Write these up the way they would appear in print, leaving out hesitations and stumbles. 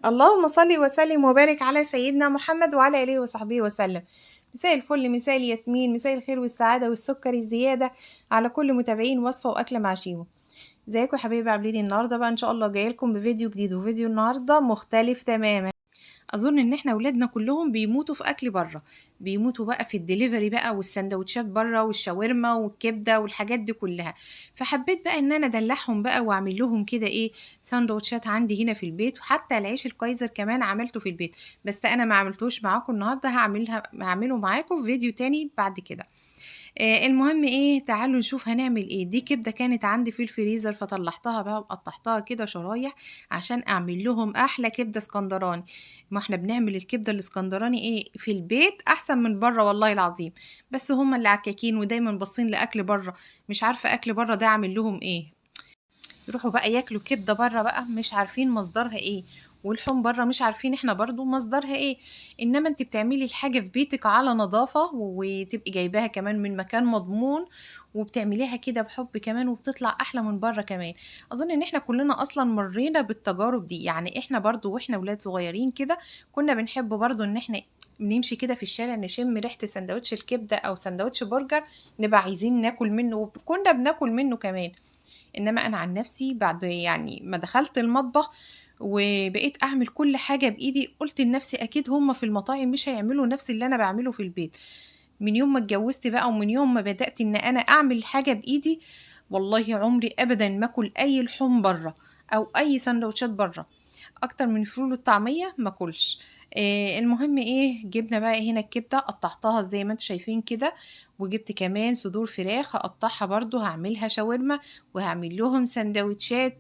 اللهم صل وسلم وبارك على سيدنا محمد وعلى آله وصحبه وسلم. مساء الفل، مساء الياسمين، مساء الخير والسعادة والسكر الزيادة على كل متابعين وصفة وأكلة مع شيمو. ازيكم يا حبايبي؟ عاملين إيه النهارده؟ بقى ان شاء الله جايه لكم بفيديو جديد، وفيديو النهارده مختلف تماما. اظن ان احنا ولادنا كلهم بيموتوا في اكل بره، بيموتوا بقى في الدليفري بقى والسندوتشات بره والشاورما والكبده والحاجات دي كلها. فحبيت بقى ان انا ادلعهم بقى واعمل لهم كده ايه، سندوتشات عندي هنا في البيت، وحتى العيش الكايزر كمان عملته في البيت. بس انا ما عملتوش معاكم النهارده، هعمله معاكم في فيديو تاني بعد كده. المهم ايه، تعالوا نشوف هنعمل ايه. دي كبده كانت عندي في الفريزر، فطلعتها بقى وقطعتها كده شرايح عشان اعمل لهم احلى كبده اسكندراني. ما احنا بنعمل الكبده الاسكندراني ايه في البيت احسن من بره والله العظيم. بس هما اللي عكاكين ودايما باصين لاكل بره. مش عارفه اكل بره ده اعمل لهم ايه. يروحوا بقى ياكلوا كبده بره بقى مش عارفين مصدرها ايه، واللحوم بره مش عارفين احنا برضو مصدرها ايه. انما انت بتعملي الحاجه في بيتك على نظافه، وتبقي جايباها كمان من مكان مضمون، وبتعمليها كده بحب كمان، وبتطلع احلى من بره كمان. اظن ان احنا كلنا اصلا مرينا بالتجارب دي، يعني احنا برضو واحنا ولاد صغيرين كده كنا بنحب برضو ان احنا بنمشي كده في الشارع نشم ريحه سندوتش الكبده او سندوتش برجر، نبقى عايزين ناكل منه، وكنا بناكل منه كمان. انما انا عن نفسي بعد يعني ما دخلت المطبخ وبقيت اعمل كل حاجة بايدي، قلت لنفسي اكيد هم في المطاعم مش هيعملوا نفس اللي انا بعمله في البيت. من يوم ما اتجوزت بقى، ومن يوم ما بدأت ان انا اعمل حاجة بايدي، والله عمري ابدا ما اكل اي لحوم بره او اي سندوتشات بره. اكتر من الفول والطعميه ما اكلش. المهم ايه، جبنا بقى هنا الكبده قطعتها زي ما انتم شايفين كده، وجبت كمان صدور فراخ هقطعها برضو هعملها شاورما، وهعمل لهم سندوتشات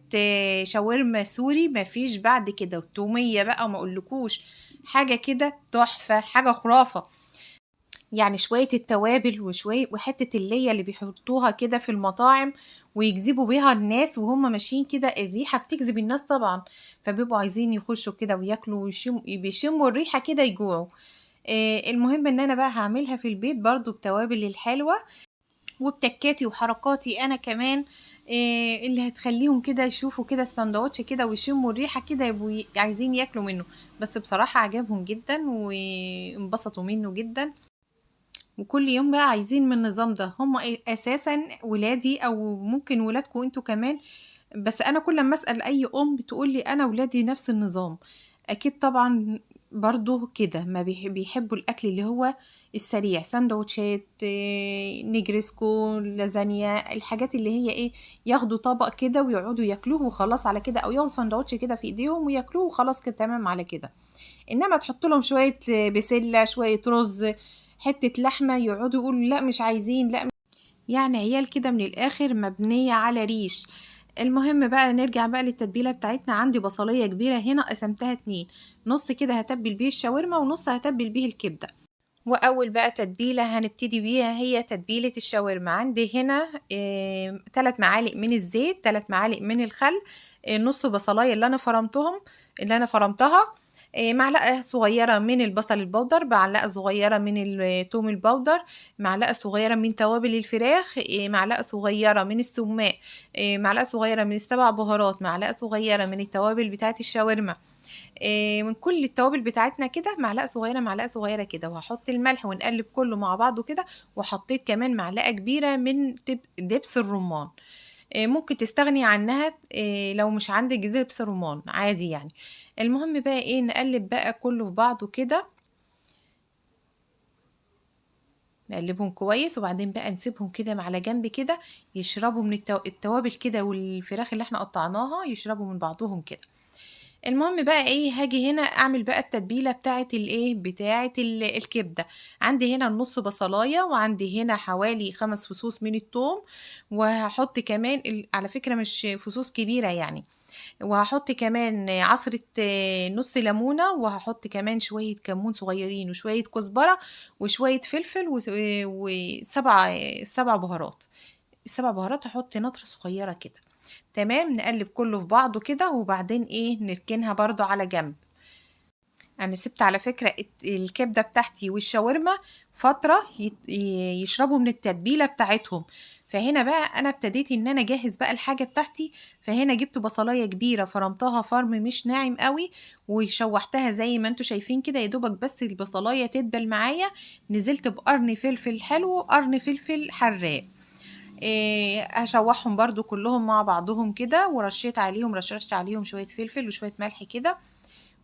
شاورما سوري ما فيش بعد كده، والتوميه بقى ما اقولكوش، حاجه كده تحفه، حاجه خرافه. يعني شوية التوابل وشوية وحتة اللية اللي بيحطوها كده في المطاعم ويجذبوا بيها الناس وهم ماشيين كده، الريحة بتجذب الناس طبعا، فبيبقوا عايزين يخشوا كده وياكلوا بيشموا الريحة كده يجوعوا. المهم ان انا بقى هعملها في البيت برضو بتوابل الحلوة وبتكاتي وحركاتي انا كمان، اللي هتخليهم كده يشوفوا كده السندوتش كده ويشموا الريحة كده يبقوا عايزين ياكلوا منه. بس بصراحة عجبهم جدا وانبسطوا منه جدا، وكل يوم بقى عايزين من النظام ده. هم اساسا ولادي او ممكن ولادكم انتوا كمان، بس انا كل ما اسال اي ام بتقول لي انا ولادي نفس النظام. اكيد طبعا برضو كده ما بيحبوا الاكل اللي هو السريع، سندوتشات نجرسكو لازانيا، الحاجات اللي هي ايه، ياخدوا طبق كده ويقعدوا ياكلوه وخلاص على كده، او ياخدوا سندوتش كده في ايديهم وياكلوه وخلاص كده تمام على كده. انما تحط لهم شويه بسله، شويه رز، حته لحمه، يقعدوا يقولوا لا مش عايزين لا. يعني عيال كده من الاخر مبنيه على ريش. المهم بقى نرجع بقى للتتبيله بتاعتنا. عندي بصليه كبيره هنا قسمتها اتنين، نص كده هتبل بيه الشاورما ونص هتبل بيه الكبده. واول بقى تتبيله هنبتدي بيها هي تتبيله الشاورما. عندي هنا 3 معالق من الزيت، 3 معالق من الخل، نص بصلايه اللي انا فرمتهم، اللي انا فرمتها، معلقه صغيره من البصل البودر، معلقه صغيره من الثوم البودر، معلقه صغيره من توابل الفراخ، معلقه صغيره من السماق، معلقه صغيره من السبع بهارات، معلقه صغيره من التوابل بتاعه الشاورما، من كل التوابل بتاعتنا كده معلقه صغيره معلقه صغيره كده، وهحط الملح ونقلب كله مع بعضه كده. وحطيت كمان معلقه كبيره من دبس الرمان، ممكن تستغني عنها لو مش عندك دبس رمان عادي يعني. المهم بقى ايه، نقلب بقى كله في بعضه كده، نقلبهم كويس، وبعدين بقى نسيبهم كده على جنب كده يشربوا من التوابل كده، والفراخ اللي احنا قطعناها يشربوا من بعضهم كده. المهم بقى ايه، هاجي هنا اعمل بقى التتبيله بتاعه الايه، بتاعه الكبده. عندي هنا نص بصلايه، وعندي هنا حوالي 5 فصوص من الثوم، وهحط كمان على فكره مش فصوص كبيره يعني، وهحط كمان عصره نص ليمونه، وهحط كمان شويه كمون صغيرين وشويه كزبره وشويه فلفل سبع بهارات. السبع بهارات هحط نطره صغيره كده. تمام، نقلب كله في بعضه كده، وبعدين ايه نركنها برضو على جنب. انا سبت على فكرة الكبدة بتاعتي والشاورما فترة يشربوا من التتبيلة بتاعتهم، فهنا بقى انا ابتديت ان انا اجهز بقى الحاجه بتاعتي. فهنا جبت بصلايه كبيره فرمتها فرم مش ناعم قوي، وشوحتها زي ما انتوا شايفين كده، يا دوبك بس البصلايه تدبل معايا. نزلت بقرن فلفل حلو وقرن فلفل حراق. هشوحهم برضو كلهم مع بعضهم كده، ورشيت عليهم رششت عليهم شويه فلفل وشويه ملح كده،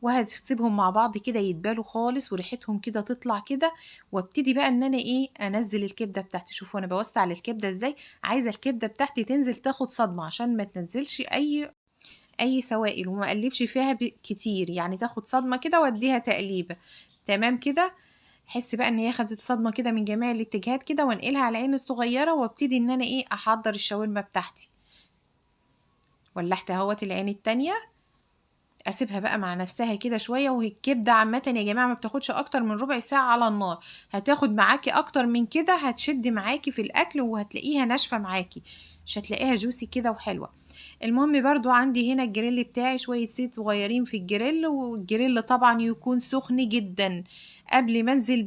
وهتسيبهم مع بعض كده يتبالوا خالص وريحتهم كده تطلع كده. وابتدي بقى ان انا انزل الكبده بتاعتي. شوفوا انا بوسع على الكبده ازاي. عايزه الكبده بتاعتي تنزل تاخد صدمه عشان ما تنزلش اي سوائل، وما اقلبش فيها كتير، يعني تاخد صدمه كده واديها تقليبه. تمام كده. احس بقى ان هي خدت صدمه كده من جميع الاتجاهات كده، وانقلها على العين الصغيره، وابتدي ان انا احضر الشاورما بتاعتي. ولحت اهوت العين التانية، اسيبها بقى مع نفسها كده شويه. وهي الكبده عامه يا جماعه ما بتاخدش اكتر من ربع ساعه على النار. هتاخد معاكي اكتر من كده هتشد معاكي في الاكل، وهتلاقيها ناشفه معاكي، مش هتلاقيها جوسي كده وحلوه. المهم برضو عندي هنا الجريل بتاعي، شويه زيت صغيرين في الجريل، والجريل طبعا يكون سخن جدا. قبل ما انزل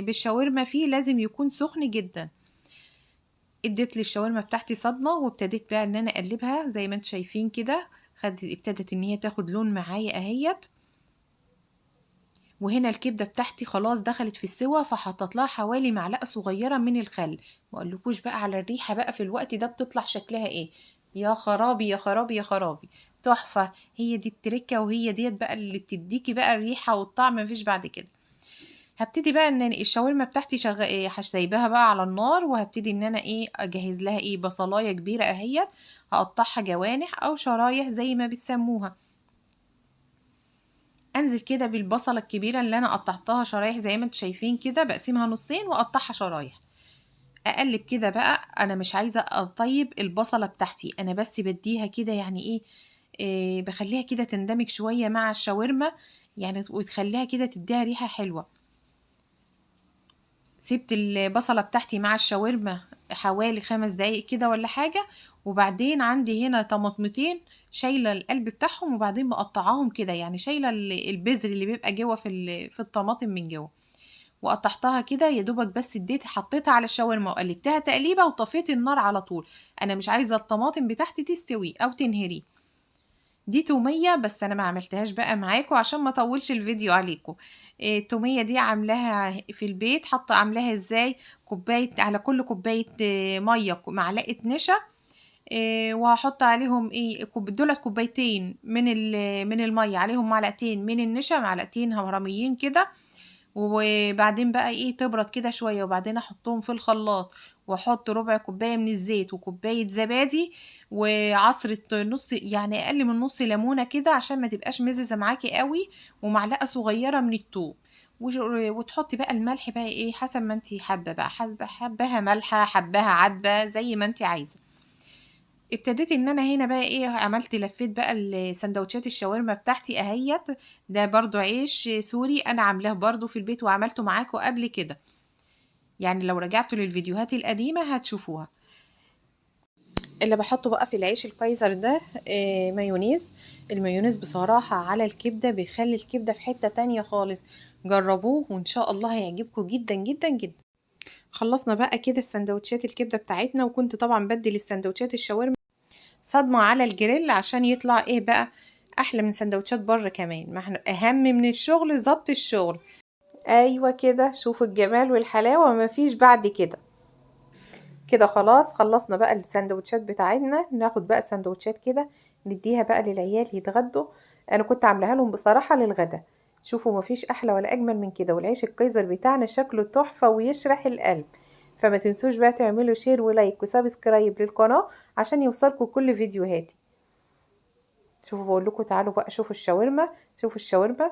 بالشاورما فيه لازم يكون سخن جدا. اديت للشاورما بتاعتي صدمه، وابتديت بقى ان انا اقلبها زي ما انتم شايفين كده. ابتدت ان هي تاخد لون معايا اهيت. وهنا الكبده بتاعتي خلاص دخلت في السوا، فحطت لها حوالي معلقه صغيره من الخل. ما اقولكوش بقى على الريحه بقى في الوقت ده بتطلع شكلها ايه. يا خرابي يا خرابي يا خرابي، تحفه. هي دي التركه، وهي ديت بقى اللي بتديكي بقى الريحه والطعم، مفيش بعد كده. هبتدي بقى ان الشاورما بتاعتي هسيبها بقى على النار، وهبتدي ان انا اجهز لها بصلايه كبيره اهيت. هقطعها جوانح او شرايح زي ما بتسموها. انزل كده بالبصله الكبيره اللي انا قطعتها شرايح زي ما انتم شايفين كده، بقسمها نصين واقطعها شرايح. اقلب كده بقى. انا مش عايزه اطيب البصله بتاعتي، انا بس بديها كده يعني بخليها كده تندمج شويه مع الشاورما، يعني وتخليها كده تديها ريحه حلوه. سبت البصلة بتاعتي مع الشاورما حوالي 5 دقايق كده ولا حاجة. وبعدين عندي هنا طماطمتين شايلة القلب بتاعهم، وبعدين مقطعاهم كده، يعني شايلة البذر اللي بيبقى جوه في الطماطم من جوه. وقطعتها كده يا دوبك، بس حطيتها على الشاورما وقلبتها تقليبة وطفيت النار على طول. انا مش عايزة الطماطم بتاعتي تستوي او تنهري. دي تومية، بس انا ما عملتهاش بقى معاكم عشان ما اطولش الفيديو عليكم. التومية دي عاملاها في البيت. حاطه عاملاها ازاي؟ كوباية على كل كوباية مية معلقة نشا. وهحط عليهم دولت كوبايتين من المية، عليهم معلقتين من النشا، معلقتين هرميين كده. وبعدين بقى تبرد كده شوية، وبعدين احطهم في الخلاط، واحط ربع كوباية من الزيت وكوباية زبادي وعصرة نص، يعني اقل من نص ليمونة كده عشان ما تبقاش مززة معاكي قوي، ومعلقة صغيرة من الثوم. وتحطي بقى الملح بقى حسب ما انتي حابة بقى، حباها مالحة حباها عدبة زي ما انتي عايزة. ابتديت ان انا هنا بقى عملت لفيت بقى السندوتشات الشاورما بتاعتي اهيت. ده برضو عيش سوري انا عاملاه برضو في البيت، وعملته معاكم قبل كده، يعني لو رجعتوا للفيديوهات القديمة هتشوفوها. اللي بحطه بقى في العيش الكايزر ده مايونيز. المايونيز بصراحة على الكبدة بيخلي الكبدة في حتة تانية خالص. جربوه وان شاء الله هيعجبكم جدا جدا جدا. خلصنا بقى كده السندوتشات الكبدة بتاعتنا، وكنت طبعا بدي السندوتشات الشاورما صدمة على الجريل عشان يطلع بقى احلى من سندوتشات بره كمان. ما احنا اهم من الشغل ضبط الشغل. ايوه كده، شوفوا الجمال والحلاوة، مفيش بعد كده. كده خلاص خلصنا بقى السندوتشات بتاعتنا. ناخد بقى السندوتشات كده نديها بقى للعيال يتغدوا. انا كنت عاملاها لهم بصراحة للغدا. شوفوا مفيش احلى ولا اجمل من كده. والعيش الكايزر بتاعنا شكله تحفة ويشرح القلب. فما تنسوش بقى تعملوا شير ولايك وسبسكرايب للقناة عشان يوصلكم كل فيديوهاتي. شوفوا بقول لكم تعالوا بقى شوفوا الشاورما. شوفوا الشاورما،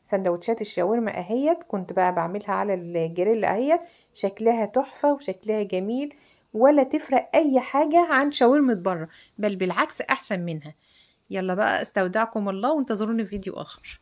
سندوتشات الشاورما اهيت. كنت بقى بعملها على الجريل اهيت. شكلها تحفة وشكلها جميل، ولا تفرق اي حاجة عن شاورما بره، بل بالعكس احسن منها. يلا بقى استودعكم الله، وانتظروني في فيديو اخر.